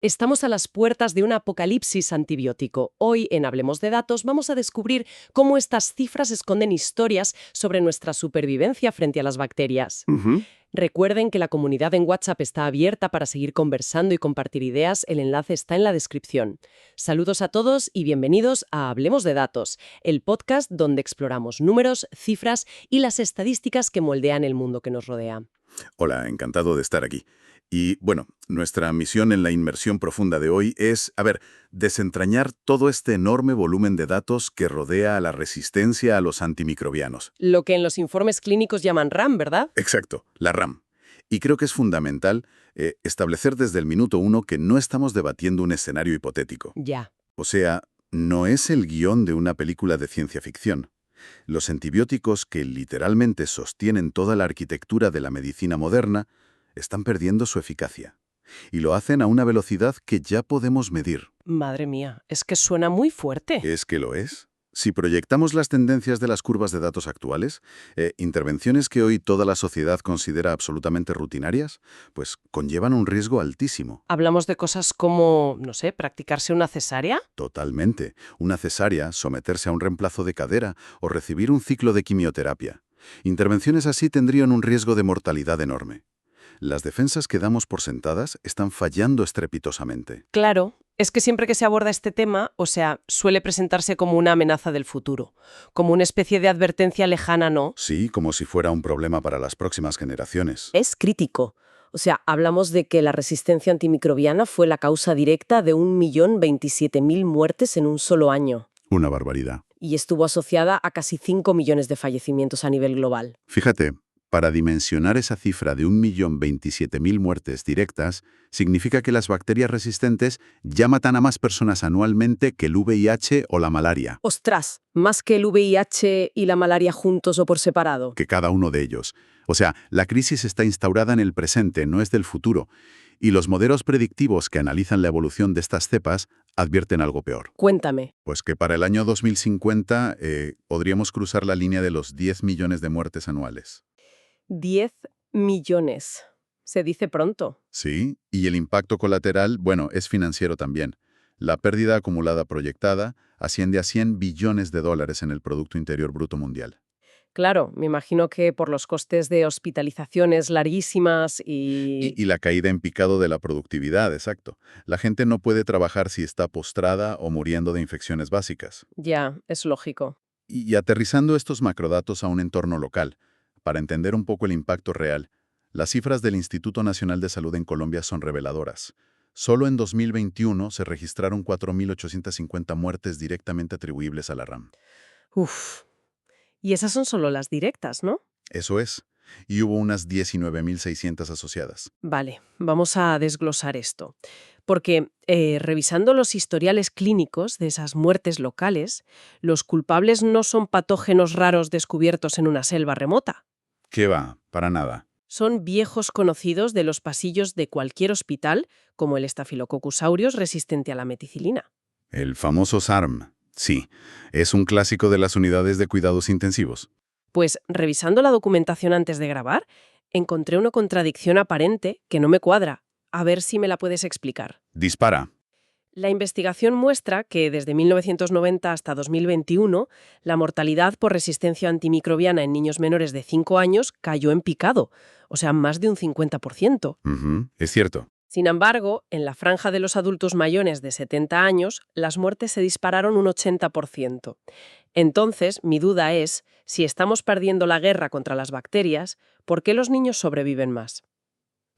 Estamos a las puertas de un apocalipsis antibiótico. Hoy, en Hablemos de Datos, vamos a descubrir cómo estas cifras esconden historias sobre nuestra supervivencia frente a las bacterias. Ujú. Recuerden que la comunidad en WhatsApp está abierta para seguir conversando y compartir ideas. El enlace está en la descripción. Saludos a todos y bienvenidos a Hablemos de Datos, el podcast donde exploramos números, cifras y las estadísticas que moldean el mundo que nos rodea. Hola, encantado de estar aquí. Y bueno, nuestra misión en la inmersión profunda de hoy es, desentrañar todo este enorme volumen de datos que rodea a la resistencia a los antimicrobianos. Lo que en los informes clínicos llaman RAM, ¿verdad? Exacto, la RAM. Y creo que es fundamental establecer desde el minuto uno que no estamos debatiendo un escenario hipotético. Ya. O sea, no es el guión de una película de ciencia ficción. Los antibióticos que literalmente sostienen toda la arquitectura de la medicina moderna están perdiendo su eficacia. Y lo hacen a una velocidad que ya podemos medir. Madre mía, es que suena muy fuerte. ¿Es que lo es? Si proyectamos las tendencias de las curvas de datos actuales, intervenciones que hoy toda la sociedad considera absolutamente rutinarias, pues conllevan un riesgo altísimo. Hablamos de cosas como, no sé, practicarse una cesárea. Totalmente. Una cesárea, someterse a un reemplazo de cadera o recibir un ciclo de quimioterapia. Intervenciones así tendrían un riesgo de mortalidad enorme. Las defensas que damos por sentadas están fallando estrepitosamente. Claro, es que siempre que se aborda este tema, suele presentarse como una amenaza del futuro, como una especie de advertencia lejana, ¿no? Sí, como si fuera un problema para las próximas generaciones. Es crítico. Hablamos de que la resistencia antimicrobiana fue la causa directa de 1.027.000 muertes en un solo año. Una barbaridad. Y estuvo asociada a casi 5 millones de fallecimientos a nivel global. Fíjate, para dimensionar esa cifra de 1.027.000 muertes directas, significa que las bacterias resistentes ya matan a más personas anualmente que el VIH o la malaria. ¡Ostras! ¿Más que el VIH y la malaria juntos o por separado? Que cada uno de ellos. O sea, la crisis está instaurada en el presente, no es del futuro. Y los modelos predictivos que analizan la evolución de estas cepas advierten algo peor. Cuéntame. Pues que para el año 2050 podríamos cruzar la línea de los 10 millones de muertes anuales. 10 millones. Se dice pronto. Sí, y el impacto colateral, bueno, es financiero también. La pérdida acumulada proyectada asciende a 100 billones de dólares en el Producto Interior Bruto Mundial. Claro, me imagino que por los costes de hospitalizaciones larguísimas Y la caída en picado de la productividad, exacto. La gente no puede trabajar si está postrada o muriendo de infecciones básicas. Ya, es lógico. Y aterrizando estos macrodatos a un entorno local, para entender un poco el impacto real, las cifras del Instituto Nacional de Salud en Colombia son reveladoras. Solo en 2021 se registraron 4.850 muertes directamente atribuibles a la RAM. Uf. Y esas son solo las directas, ¿no? Eso es. Y hubo unas 19.600 asociadas. Vale, vamos a desglosar esto. Porque revisando los historiales clínicos de esas muertes locales, los culpables no son patógenos raros descubiertos en una selva remota. ¿Qué va? Para nada. Son viejos conocidos de los pasillos de cualquier hospital, como el Staphylococcus aureus resistente a la meticilina. El famoso SARM. Sí, es un clásico de las unidades de cuidados intensivos. Pues revisando la documentación antes de grabar, encontré una contradicción aparente que no me cuadra. A ver si me la puedes explicar. Dispara. La investigación muestra que desde 1990 hasta 2021 la mortalidad por resistencia antimicrobiana en niños menores de 5 años cayó en picado, más de un 50%. Ujú, es cierto. Sin embargo, en la franja de los adultos mayores de 70 años, las muertes se dispararon un 80%. Entonces, mi duda es, si estamos perdiendo la guerra contra las bacterias, ¿por qué los niños sobreviven más?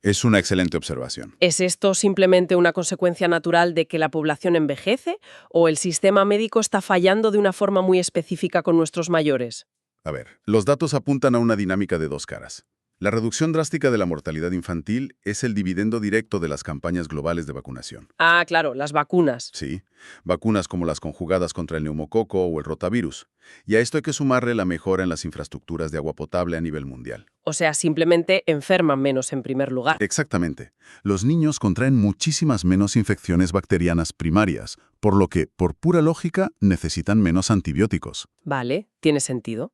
Es una excelente observación. ¿Es esto simplemente una consecuencia natural de que la población envejece o el sistema médico está fallando de una forma muy específica con nuestros mayores? A ver, los datos apuntan a una dinámica de dos caras. La reducción drástica de la mortalidad infantil es el dividendo directo de las campañas globales de vacunación. Ah, claro, las vacunas. Sí, vacunas como las conjugadas contra el neumococo o el rotavirus. Y a esto hay que sumarle la mejora en las infraestructuras de agua potable a nivel mundial. Simplemente enferman menos en primer lugar. Exactamente. Los niños contraen muchísimas menos infecciones bacterianas primarias, por lo que, por pura lógica, necesitan menos antibióticos. Vale, tiene sentido.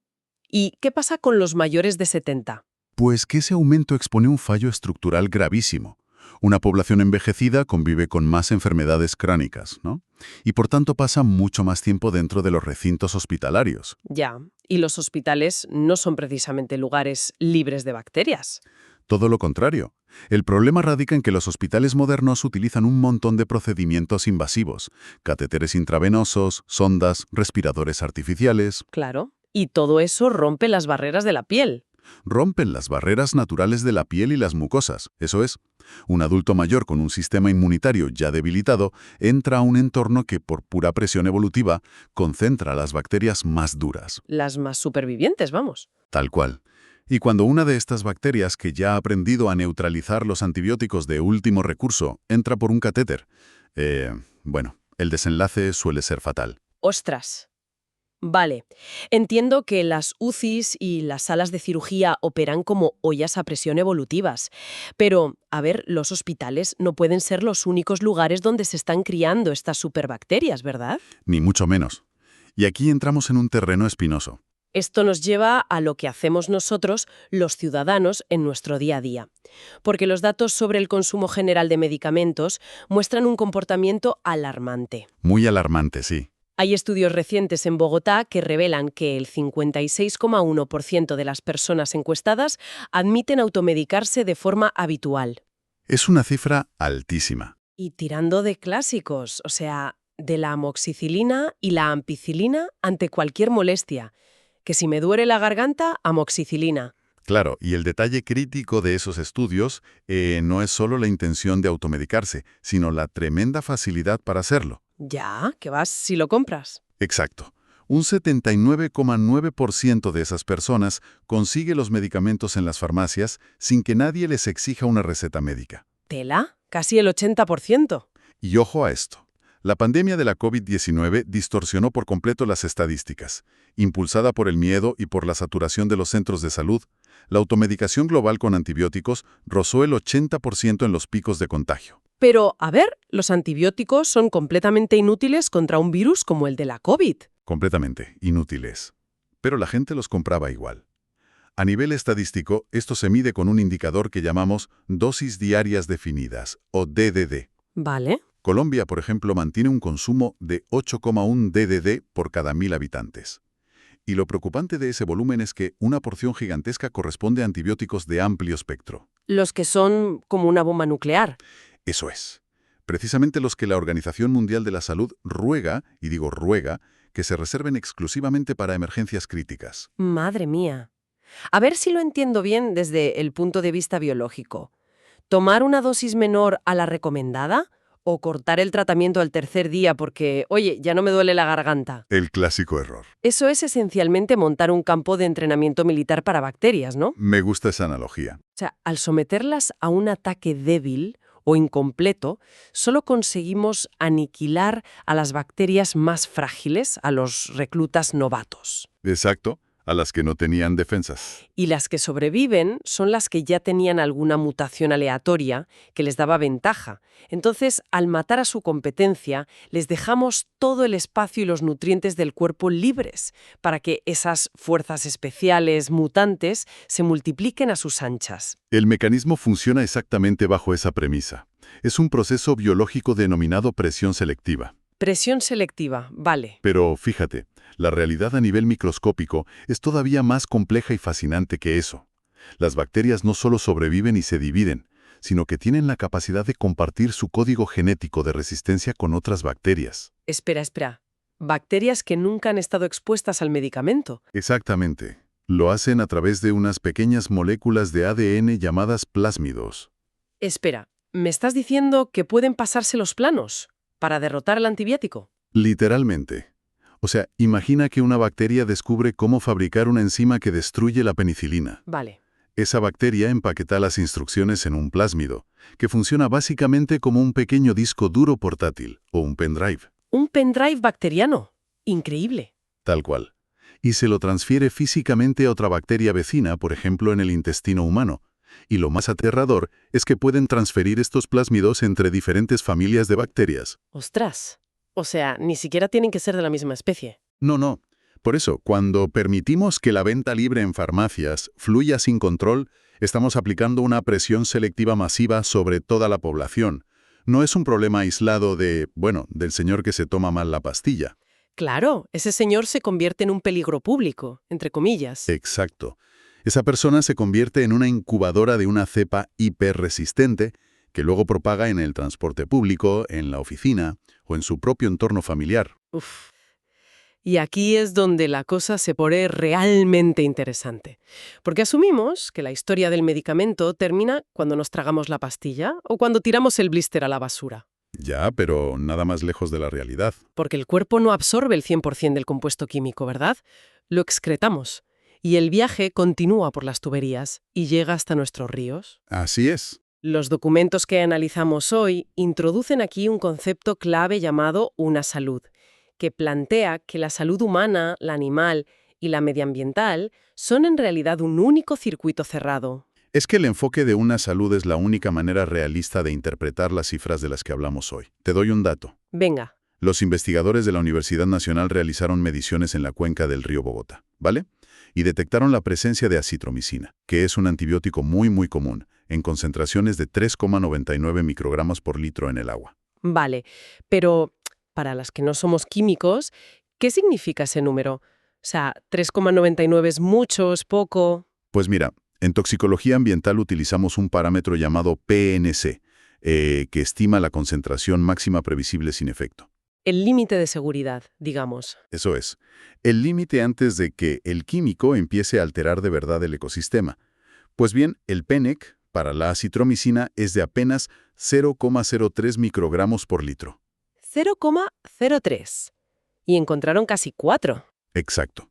¿Y qué pasa con los mayores de 70? Pues que ese aumento expone un fallo estructural gravísimo. Una población envejecida convive con más enfermedades crónicas, ¿no? Y por tanto pasa mucho más tiempo dentro de los recintos hospitalarios. Ya, y los hospitales no son precisamente lugares libres de bacterias. Todo lo contrario. El problema radica en que los hospitales modernos utilizan un montón de procedimientos invasivos, catéteres intravenosos, sondas, respiradores artificiales. Claro. Y todo eso rompe las barreras de la piel. Rompen las barreras naturales de la piel y las mucosas. Eso es, un adulto mayor con un sistema inmunitario ya debilitado entra a un entorno que, por pura presión evolutiva, concentra las bacterias más duras. Las más supervivientes, vamos. Tal cual. Y cuando una de estas bacterias que ya ha aprendido a neutralizar los antibióticos de último recurso entra por un catéter, el desenlace suele ser fatal. ¡Ostras! Vale, entiendo que las UCIs y las salas de cirugía operan como ollas a presión evolutivas, pero, a ver, los hospitales no pueden ser los únicos lugares donde se están criando estas superbacterias, ¿verdad? Ni mucho menos. Y aquí entramos en un terreno espinoso. Esto nos lleva a lo que hacemos nosotros, los ciudadanos, en nuestro día a día. Porque los datos sobre el consumo general de medicamentos muestran un comportamiento alarmante. Muy alarmante, sí. Hay estudios recientes en Bogotá que revelan que el 56,1% de las personas encuestadas admiten automedicarse de forma habitual. Es una cifra altísima. Y tirando de clásicos, o sea, de la amoxicilina y la ampicilina ante cualquier molestia. Que si me duele la garganta, amoxicilina. Claro, y el detalle crítico de esos estudios no es solo la intención de automedicarse, sino la tremenda facilidad para hacerlo. Ya, que vas si lo compras. Exacto. Un 79,9% de esas personas consigue los medicamentos en las farmacias sin que nadie les exija una receta médica. ¿Tela? Casi el 80%. Y ojo a esto. La pandemia de la COVID-19 distorsionó por completo las estadísticas. Impulsada por el miedo y por la saturación de los centros de salud, la automedicación global con antibióticos rozó el 80% en los picos de contagio. Pero, a ver, los antibióticos son completamente inútiles contra un virus como el de la COVID. Completamente inútiles. Pero la gente los compraba igual. A nivel estadístico, esto se mide con un indicador que llamamos dosis diarias definidas, o DDD. Vale. Colombia, por ejemplo, mantiene un consumo de 8,1 DDD por cada 1000 habitantes. Y lo preocupante de ese volumen es que una porción gigantesca corresponde a antibióticos de amplio espectro. Los que son como una bomba nuclear. Eso es. Precisamente los que la Organización Mundial de la Salud ruega, y digo ruega, que se reserven exclusivamente para emergencias críticas. Madre mía. A ver si lo entiendo bien desde el punto de vista biológico. ¿Tomar una dosis menor a la recomendada? ¿O cortar el tratamiento al tercer día porque, oye, ya no me duele la garganta? El clásico error. Eso es esencialmente montar un campo de entrenamiento militar para bacterias, ¿no? Me gusta esa analogía. O sea, al someterlas a un ataque débil o incompleto, solo conseguimos aniquilar a las bacterias más frágiles, a los reclutas novatos. Exacto, a las que no tenían defensas. Y las que sobreviven son las que ya tenían alguna mutación aleatoria que les daba ventaja. Entonces, al matar a su competencia, les dejamos todo el espacio y los nutrientes del cuerpo libres para que esas fuerzas especiales mutantes se multipliquen a sus anchas. El mecanismo funciona exactamente bajo esa premisa. Es un proceso biológico denominado presión selectiva. Presión selectiva, vale. Pero fíjate, la realidad a nivel microscópico es todavía más compleja y fascinante que eso. Las bacterias no solo sobreviven y se dividen, sino que tienen la capacidad de compartir su código genético de resistencia con otras bacterias. Espera. Bacterias que nunca han estado expuestas al medicamento. Exactamente. Lo hacen a través de unas pequeñas moléculas de ADN llamadas plásmidos. Espera, ¿me estás diciendo que pueden pasarse los planos para derrotar el antibiótico? Literalmente. O sea, imagina que una bacteria descubre cómo fabricar una enzima que destruye la penicilina. Vale. Esa bacteria empaqueta las instrucciones en un plásmido, que funciona básicamente como un pequeño disco duro portátil, o un pendrive. Un pendrive bacteriano. Increíble. Tal cual. Y se lo transfiere físicamente a otra bacteria vecina, por ejemplo en el intestino humano. Y lo más aterrador es que pueden transferir estos plásmidos entre diferentes familias de bacterias. ¡Ostras! O sea, ni siquiera tienen que ser de la misma especie. No. Por eso, cuando permitimos que la venta libre en farmacias fluya sin control, estamos aplicando una presión selectiva masiva sobre toda la población. No es un problema aislado del señor que se toma mal la pastilla. Claro, ese señor se convierte en un peligro público, entre comillas. Exacto. Esa persona se convierte en una incubadora de una cepa hiperresistente que luego propaga en el transporte público, en la oficina o en su propio entorno familiar. Uf. Y aquí es donde la cosa se pone realmente interesante. Porque asumimos que la historia del medicamento termina cuando nos tragamos la pastilla o cuando tiramos el blister a la basura. Ya, pero nada más lejos de la realidad. Porque el cuerpo no absorbe el 100% del compuesto químico, ¿verdad? Lo excretamos. Y el viaje continúa por las tuberías y llega hasta nuestros ríos. Así es. Los documentos que analizamos hoy introducen aquí un concepto clave llamado una salud, que plantea que la salud humana, la animal y la medioambiental son en realidad un único circuito cerrado. Es que el enfoque de una salud es la única manera realista de interpretar las cifras de las que hablamos hoy. Te doy un dato. Venga. Los investigadores de la Universidad Nacional realizaron mediciones en la cuenca del río Bogotá, ¿vale? Y detectaron la presencia de acitromicina, que es un antibiótico muy común, en concentraciones de 3,99 microgramos por litro en el agua. Vale, pero para las que no somos químicos, ¿qué significa ese número? O sea, 3,99 es mucho, es poco. Pues mira, en toxicología ambiental utilizamos un parámetro llamado PNC, que estima la concentración máxima previsible sin efecto. El límite de seguridad, digamos. Eso es, el límite antes de que el químico empiece a alterar de verdad el ecosistema. Pues bien, el PNEC para la acitromicina es de apenas 0,03 microgramos por litro. 0,03. Y encontraron casi 4. Exacto.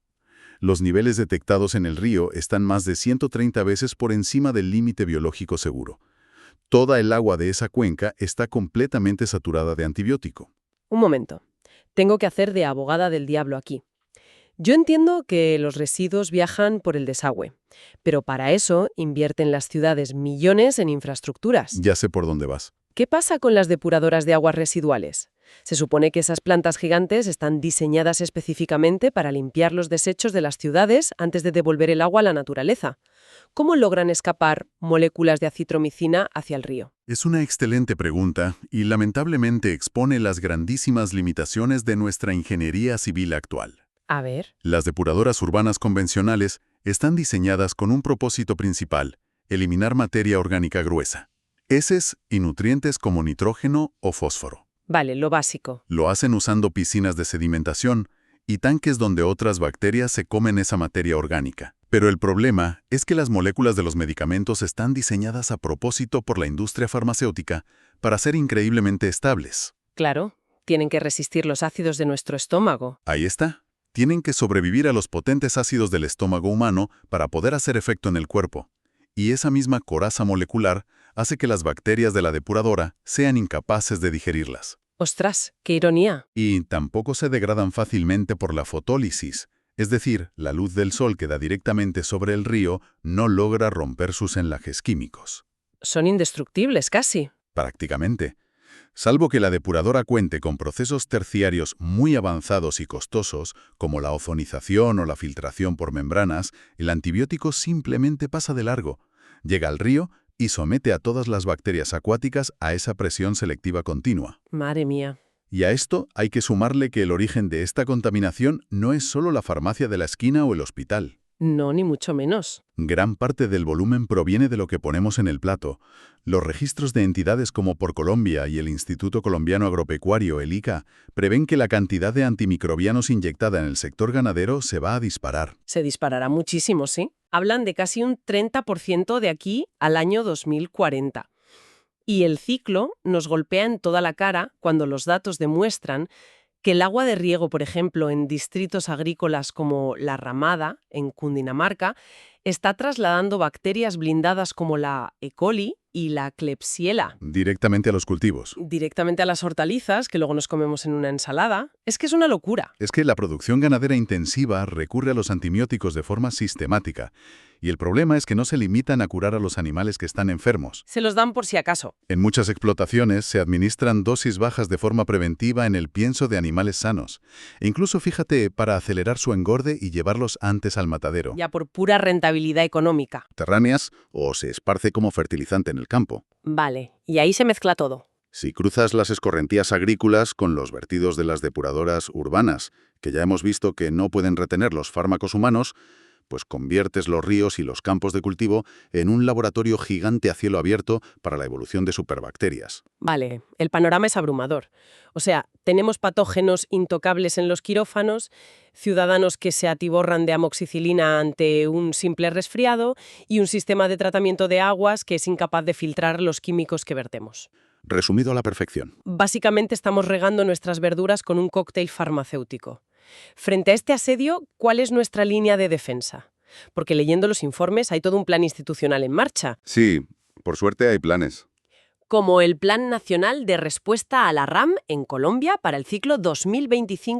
Los niveles detectados en el río están más de 130 veces por encima del límite biológico seguro. Toda el agua de esa cuenca está completamente saturada de antibiótico. Un momento. Tengo que hacer de abogada del diablo aquí. Yo entiendo que los residuos viajan por el desagüe, pero para eso invierten las ciudades millones en infraestructuras. Ya sé por dónde vas. ¿Qué pasa con las depuradoras de aguas residuales? Se supone que esas plantas gigantes están diseñadas específicamente para limpiar los desechos de las ciudades antes de devolver el agua a la naturaleza. ¿Cómo logran escapar moléculas de acitromicina hacia el río? Es una excelente pregunta y lamentablemente expone las grandísimas limitaciones de nuestra ingeniería civil actual. A ver. Las depuradoras urbanas convencionales están diseñadas con un propósito principal: eliminar materia orgánica gruesa, heces y nutrientes como nitrógeno o fósforo. Vale, lo básico. Lo hacen usando piscinas de sedimentación y tanques donde otras bacterias se comen esa materia orgánica. Pero el problema es que las moléculas de los medicamentos están diseñadas a propósito por la industria farmacéutica para ser increíblemente estables. Claro, tienen que resistir los ácidos de nuestro estómago. Ahí está. Tienen que sobrevivir a los potentes ácidos del estómago humano para poder hacer efecto en el cuerpo. Y esa misma coraza molecular hace que las bacterias de la depuradora sean incapaces de digerirlas. ¡Ostras, qué ironía! Y tampoco se degradan fácilmente por la fotólisis, es decir, la luz del sol que da directamente sobre el río no logra romper sus enlajes químicos. Son indestructibles, casi. Prácticamente. Salvo que la depuradora cuente con procesos terciarios muy avanzados y costosos, como la ozonización o la filtración por membranas, el antibiótico simplemente pasa de largo, llega al río y somete a todas las bacterias acuáticas a esa presión selectiva continua. Madre mía. Y a esto hay que sumarle que el origen de esta contaminación no es solo la farmacia de la esquina o el hospital. No, ni mucho menos. Gran parte del volumen proviene de lo que ponemos en el plato. Los registros de entidades como PorColombia y el Instituto Colombiano Agropecuario, el ICA, prevén que la cantidad de antimicrobianos inyectada en el sector ganadero se va a disparar. Se disparará muchísimo, ¿sí? Hablan de casi un 30% de aquí al año 2040. Y el ciclo nos golpea en toda la cara cuando los datos demuestran que el agua de riego, por ejemplo, en distritos agrícolas como La Ramada, en Cundinamarca, está trasladando bacterias blindadas como la E. coli y la Klebsiella Directamente a los cultivos. directamente a las hortalizas que luego nos comemos en una ensalada. Es que es una locura. Es que la producción ganadera intensiva recurre a los antibióticos de forma sistemática. Y el problema es que no se limitan a curar a los animales que están enfermos. Se los dan por si acaso. En muchas explotaciones se administran dosis bajas de forma preventiva en el pienso de animales sanos. E incluso, fíjate, para acelerar su engorde y llevarlos antes al matadero. Ya por pura rentabilidad económica. Subterráneas o se esparce como fertilizante en el campo. Vale, y ahí se mezcla todo. Si cruzas las escorrentías agrícolas con los vertidos de las depuradoras urbanas, que ya hemos visto que no pueden retener los fármacos humanos, pues conviertes los ríos y los campos de cultivo en un laboratorio gigante a cielo abierto para la evolución de superbacterias. Vale, el panorama es abrumador. O sea, tenemos patógenos intocables en los quirófanos, ciudadanos que se atiborran de amoxicilina ante un simple resfriado y un sistema de tratamiento de aguas que es incapaz de filtrar los químicos que vertemos. Resumido a la perfección. Básicamente estamos regando nuestras verduras con un cóctel farmacéutico. Frente a este asedio, ¿cuál es nuestra línea de defensa? Porque leyendo los informes hay todo un plan institucional en marcha, Sí, por suerte hay planes. como el Plan Nacional de Respuesta a la RAM en Colombia para el ciclo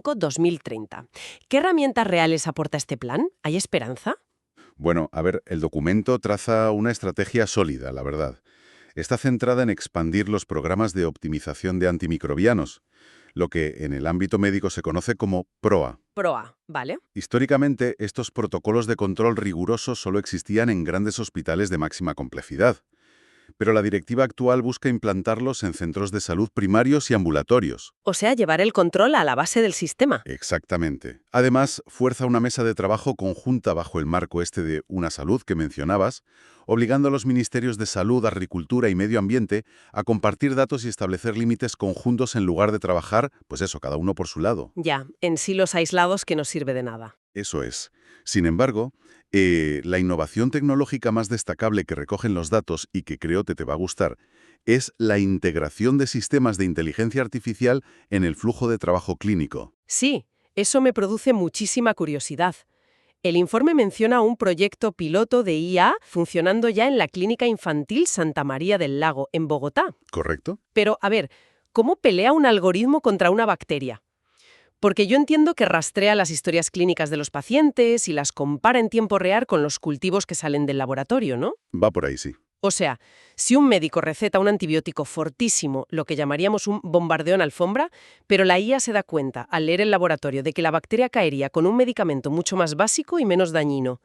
2025-2030. ¿Qué herramientas reales aporta este plan? ¿Hay esperanza? Bueno, a ver, el documento traza una estrategia sólida, la verdad. Está centrada en expandir los programas de optimización de antimicrobianos, lo que en el ámbito médico se conoce como PROA. PROA, ¿vale? Históricamente, estos protocolos de control rigurosos solo existían en grandes hospitales de máxima complejidad, pero la directiva actual busca implantarlos en centros de salud primarios y ambulatorios. O sea, llevar el control a la base del sistema. Exactamente. Además, fuerza una mesa de trabajo conjunta bajo el marco este de Una Salud que mencionabas, obligando a los ministerios de Salud, Agricultura y Medio Ambiente a compartir datos y establecer límites conjuntos en lugar de trabajar, pues eso, cada uno por su lado. Ya, en silos aislados que no sirve de nada. Eso es. Sin embargo, la innovación tecnológica más destacable que recogen los datos y que creo que te va a gustar es la integración de sistemas de inteligencia artificial en el flujo de trabajo clínico. Sí, eso me produce muchísima curiosidad. El informe menciona un proyecto piloto de IA funcionando ya en la Clínica Infantil Santa María del Lago, en Bogotá. ¿Correcto? Pero, a ver, ¿cómo pelea un algoritmo contra una bacteria? Porque yo entiendo que rastrea las historias clínicas de los pacientes y las compara en tiempo real con los cultivos que salen del laboratorio, ¿no? Va por ahí, sí. O sea, si un médico receta un antibiótico fortísimo, lo que llamaríamos un bombardeo en alfombra, pero la IA se da cuenta, al leer el laboratorio, de que la bacteria caería con un medicamento mucho más básico y menos dañino.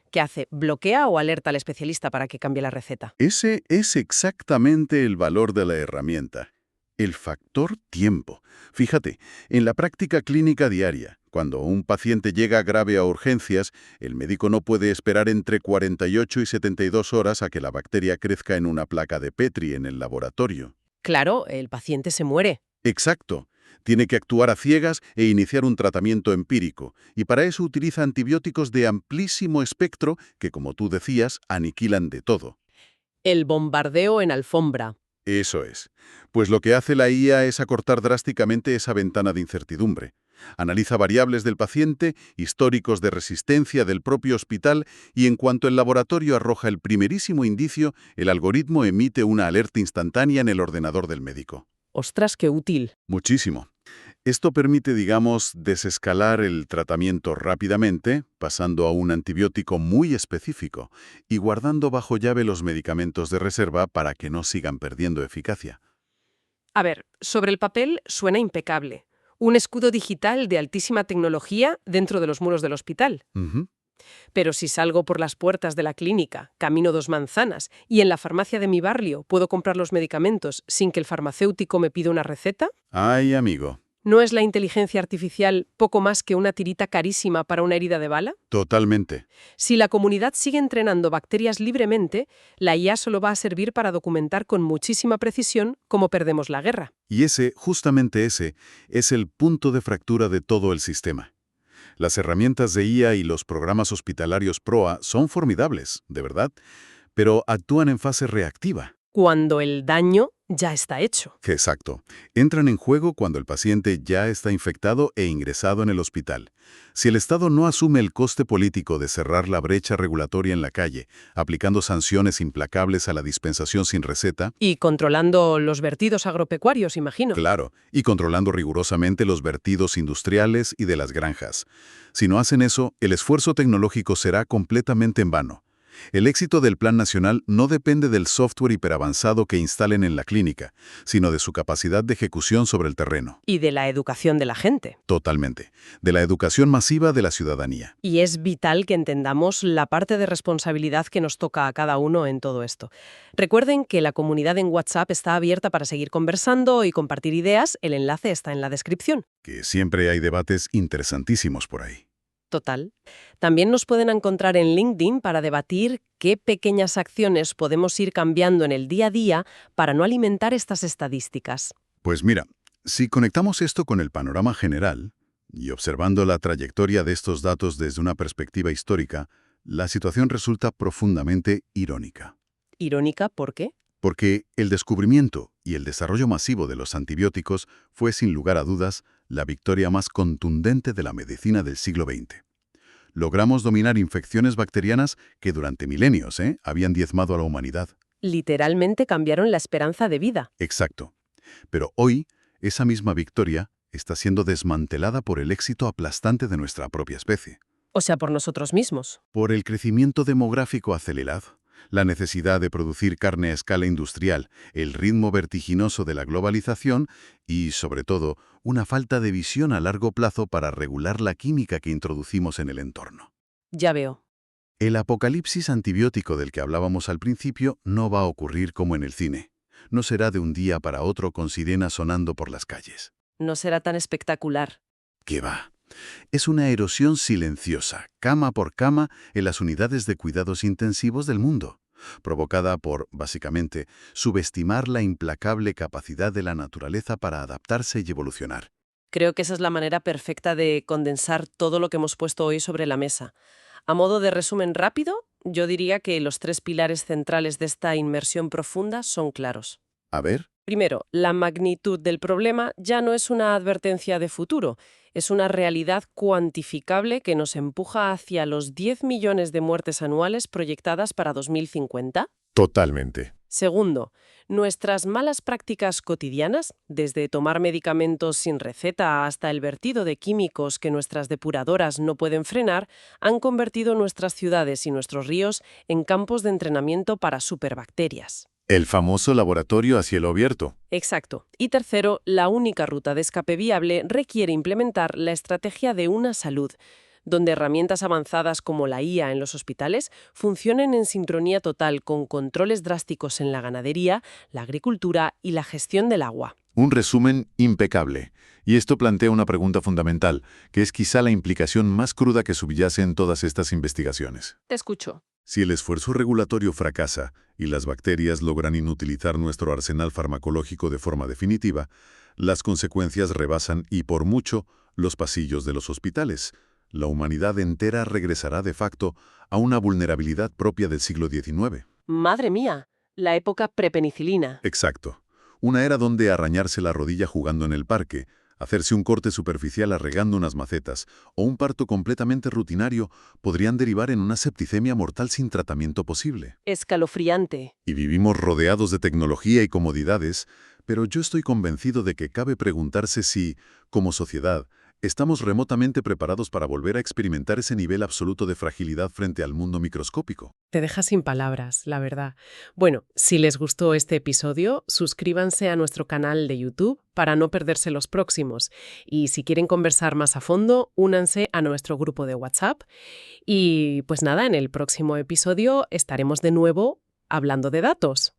¿Qué hace? ¿Bloquea o alerta al especialista para que cambie la receta? Ese es exactamente el valor de la herramienta. El factor tiempo. Fíjate, en la práctica clínica diaria, cuando un paciente llega grave a urgencias, el médico no puede esperar entre 48 y 72 horas a que la bacteria crezca en una placa de Petri en el laboratorio. Claro, el paciente se muere. Exacto. Tiene que actuar a ciegas e iniciar un tratamiento empírico, y para eso utiliza antibióticos de amplísimo espectro que, como tú decías, aniquilan de todo. El bombardeo en alfombra. Eso es. Pues lo que hace la IA es acortar drásticamente esa ventana de incertidumbre. Analiza variables del paciente, históricos de resistencia del propio hospital y en cuanto el laboratorio arroja el primerísimo indicio, el algoritmo emite una alerta instantánea en el ordenador del médico. Ostras, qué útil. Muchísimo. Esto permite, digamos, desescalar el tratamiento rápidamente, pasando a un antibiótico muy específico y guardando bajo llave los medicamentos de reserva para que no sigan perdiendo eficacia. A ver, sobre el papel suena impecable. Un escudo digital de altísima tecnología dentro de los muros del hospital. Ujú. Pero si salgo por las puertas de la clínica, camino 2 manzanas, y en la farmacia de mi barrio puedo comprar los medicamentos sin que el farmacéutico me pida una receta, Ay, amigo. ¿no es la inteligencia artificial poco más que una tirita carísima para una herida de bala? Totalmente. Si la comunidad sigue entrenando bacterias libremente, la IA solo va a servir para documentar con muchísima precisión cómo perdemos la guerra. Y justamente ese, es el punto de fractura de todo el sistema. Las herramientas de IA y los programas hospitalarios PROA son formidables, de verdad, pero actúan en fase reactiva. Cuando el daño ya está hecho. Exacto. Entran en juego cuando el paciente ya está infectado e ingresado en el hospital. Si el Estado no asume el coste político de cerrar la brecha regulatoria en la calle, aplicando sanciones implacables a la dispensación sin receta, Y controlando los vertidos agropecuarios, imagino. claro, y controlando rigurosamente los vertidos industriales y de las granjas. Si no hacen eso, el esfuerzo tecnológico será completamente en vano. El éxito del Plan Nacional no depende del software hiperavanzado que instalen en la clínica, sino de su capacidad de ejecución sobre el terreno. Y de la educación de la gente. Totalmente. De la educación masiva de la ciudadanía. Y es vital que entendamos la parte de responsabilidad que nos toca a cada uno en todo esto. Recuerden que la comunidad en WhatsApp está abierta para seguir conversando y compartir ideas. El enlace está en la descripción. Que siempre hay debates interesantísimos por ahí. Total. También nos pueden encontrar en LinkedIn para debatir qué pequeñas acciones podemos ir cambiando en el día a día para no alimentar estas estadísticas. Pues mira, si conectamos esto con el panorama general, y observando la trayectoria de estos datos desde una perspectiva histórica, la situación resulta profundamente irónica. Irónica, ¿por qué? Porque el descubrimiento y el desarrollo masivo de los antibióticos fue, sin lugar a dudas, la victoria más contundente de la medicina del siglo XX. Logramos dominar infecciones bacterianas que durante milenios habían diezmado a la humanidad. Literalmente cambiaron la esperanza de vida. Exacto. Pero hoy, esa misma victoria está siendo desmantelada por el éxito aplastante de nuestra propia especie. O sea, por nosotros mismos. Por el crecimiento demográfico acelerado, la necesidad de producir carne a escala industrial, el ritmo vertiginoso de la globalización y, sobre todo, una falta de visión a largo plazo para regular la química que introducimos en el entorno. Ya veo. El apocalipsis antibiótico del que hablábamos al principio no va a ocurrir como en el cine. No será de un día para otro con sirenas sonando por las calles. No será tan espectacular. ¿Qué va? Es una erosión silenciosa, cama por cama, en las unidades de cuidados intensivos del mundo, provocada por, básicamente, subestimar la implacable capacidad de la naturaleza para adaptarse y evolucionar. Creo que esa es la manera perfecta de condensar todo lo que hemos puesto hoy sobre la mesa. A modo de resumen rápido, yo diría que los 3 pilares centrales de esta inmersión profunda son claros. A ver, Primero, la magnitud del problema ya no es una advertencia de futuro, es una realidad cuantificable que nos empuja hacia los 10 millones de muertes anuales proyectadas para 2050. totalmente. Segundo, nuestras malas prácticas cotidianas, desde tomar medicamentos sin receta hasta el vertido de químicos que nuestras depuradoras no pueden frenar, han convertido nuestras ciudades y nuestros ríos en campos de entrenamiento para superbacterias. El famoso laboratorio a cielo abierto. Exacto. Y tercero, la única ruta de escape viable requiere implementar la estrategia de una salud, donde herramientas avanzadas como la IA en los hospitales funcionen en sincronía total con controles drásticos en la ganadería, la agricultura y la gestión del agua. Un resumen impecable. Y esto plantea una pregunta fundamental, que es quizá la implicación más cruda que subyace en todas estas investigaciones. Te escucho. Si el esfuerzo regulatorio fracasa y las bacterias logran inutilizar nuestro arsenal farmacológico de forma definitiva, las consecuencias rebasan y por mucho los pasillos de los hospitales. La humanidad entera regresará de facto a una vulnerabilidad propia del siglo XIX. Madre mía, la época prepenicilina. Exacto. Una era donde arañarse la rodilla jugando en el parque, hacerse un corte superficial arregando unas macetas o un parto completamente rutinario podrían derivar en una septicemia mortal sin tratamiento posible. Escalofriante. Y vivimos rodeados de tecnología y comodidades, pero yo estoy convencido de que cabe preguntarse si, como sociedad, estamos remotamente preparados para volver a experimentar ese nivel absoluto de fragilidad frente al mundo microscópico. Te deja sin palabras, la verdad. Bueno, si les gustó este episodio, suscríbanse a nuestro canal de YouTube para no perderse los próximos. Y si quieren conversar más a fondo, únanse a nuestro grupo de WhatsApp. Y pues nada, en el próximo episodio estaremos de nuevo hablando de datos.